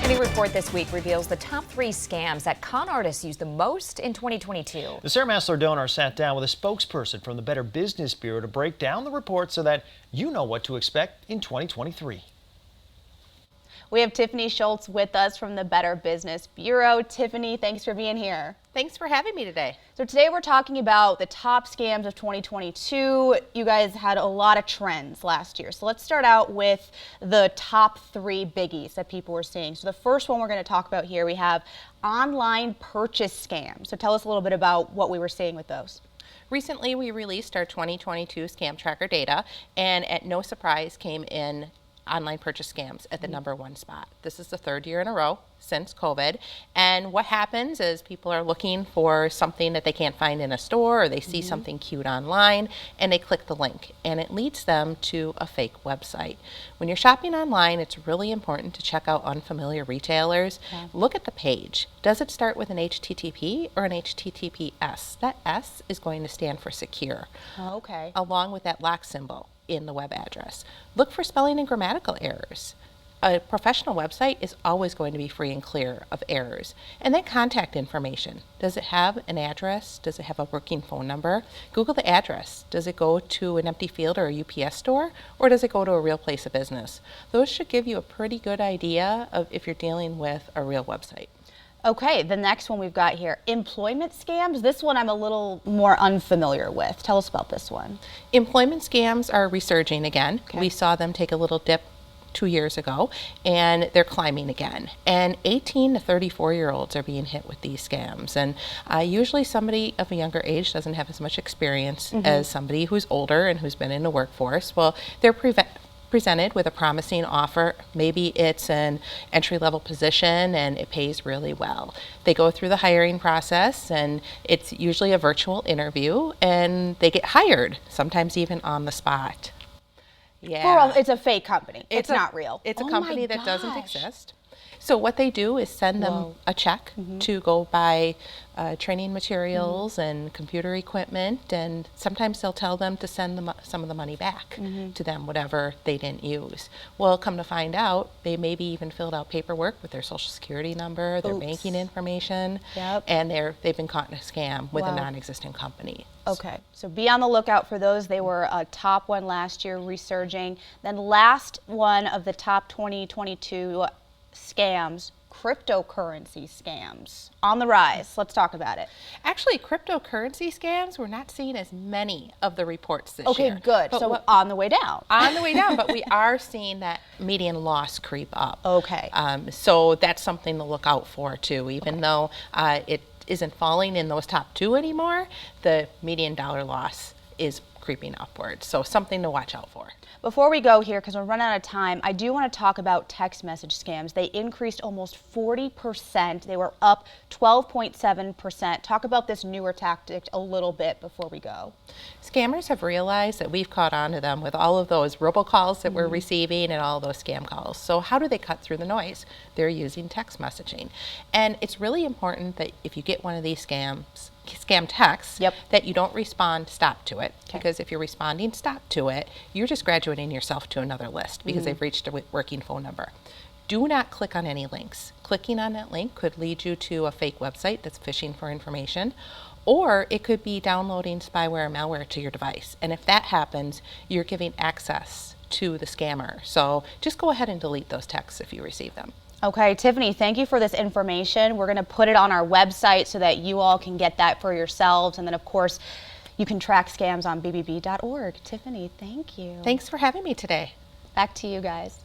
A new report this week reveals the top 3 scams that con artists use the most in 2022. The Sarah Massler Donor sat down with a spokesperson from the Better Business Bureau to break down the report so that you know what to expect in 2023. We have Tiffany Schultz with us from the Better Business Bureau. Tiffany, thanks for being here. Thanks for having me today. So today we're talking about the top scams of 2022. You guys had a lot of trends last year. So let's start out with the top 3 biggies that people were seeing. So the first one we're going to talk about here, we have online purchase scams. So tell us a little bit about what we were seeing with those. Recently, we released our 2022 scam tracker data, and at no surprise came in online purchase scams at the #1 spot. This is the 3rd year in a row since COVID. And what happens is people are looking for something that they can't find in a store, or they see something cute online and they click the link and it leads them to a fake website. When you're shopping online, it's really important to check out unfamiliar retailers. Okay. Look at the page. Does it start with an HTTP or an HTTPS? That S is going to stand for secure. Oh, okay. Along with that lock symbol in the web address. Look for spelling and grammatical errors. A professional website is always going to be free and clear of errors. And then contact information. Does it have an address? Does it have a working phone number? Google the address. Does it go to an empty field or a UPS store? Or does it go to a real place of business? Those should give you a pretty good idea of if you're dealing with a real website. Okay, the next one we've got here, employment scams. This one I'm a little more unfamiliar with. Tell us about this one. Employment scams are resurging again. Okay. We saw them take a little dip 2 years ago, and they're climbing again. And 18 to 34-year-olds are being hit with these scams. And usually somebody of a younger age doesn't have as much experience as somebody who's older and who's been in the workforce. Well, they're presented with a promising offer. Maybe it's an entry-level position and it pays really well. They go through the hiring process and it's usually a virtual interview and they get hired, sometimes even on the spot. Yeah. It's a fake company. It's not real. It's a Oh company my that doesn't gosh. exist. So what they do is send them a check to go buy training materials and computer equipment, and sometimes they'll tell them to send them some of the money back to them, whatever they didn't use. Well, come to find out, they maybe even filled out paperwork with their social security number, their banking information, and they've been caught in a scam with a non-existent company. Okay, so be on the lookout for those. They were a top one last year, resurging. Then last one of the top 2022 scams, cryptocurrency scams on the rise. Let's talk about it. Actually, cryptocurrency scams, we're not seeing as many of the reports this year. Okay, good. But So on the way down. on the way down, but we are seeing that median loss creep up. Okay. So that's something to look out for too. Even though it isn't falling in those top 2 anymore, the median dollar loss is creeping upwards. So something to watch out for. Before we go here, because we're running out of time, I do want to talk about text message scams. They increased almost 40%. They were up 12.7%. Talk about this newer tactic a little bit before we go. Scammers have realized that we've caught on to them with all of those robocalls that we're receiving and all those scam calls. So how do they cut through the noise? They're using text messaging. And it's really important that if you get one of these scam texts, that you don't respond stop to it. Because if you're responding stop to it, you're just graduating yourself to another list because they've reached a working phone number. Do not click on any links. Clicking on that link could lead you to a fake website that's phishing for information, or it could be downloading spyware or malware to your device. And if that happens, you're giving access to the scammer. So just go ahead and delete those texts if you receive them. Okay, Tiffany, thank you for this information. We're going to put it on our website so that you all can get that for yourselves. And then, of course, you can track scams on bbb.org. Tiffany, thank you. Thanks for having me today. Back to you guys.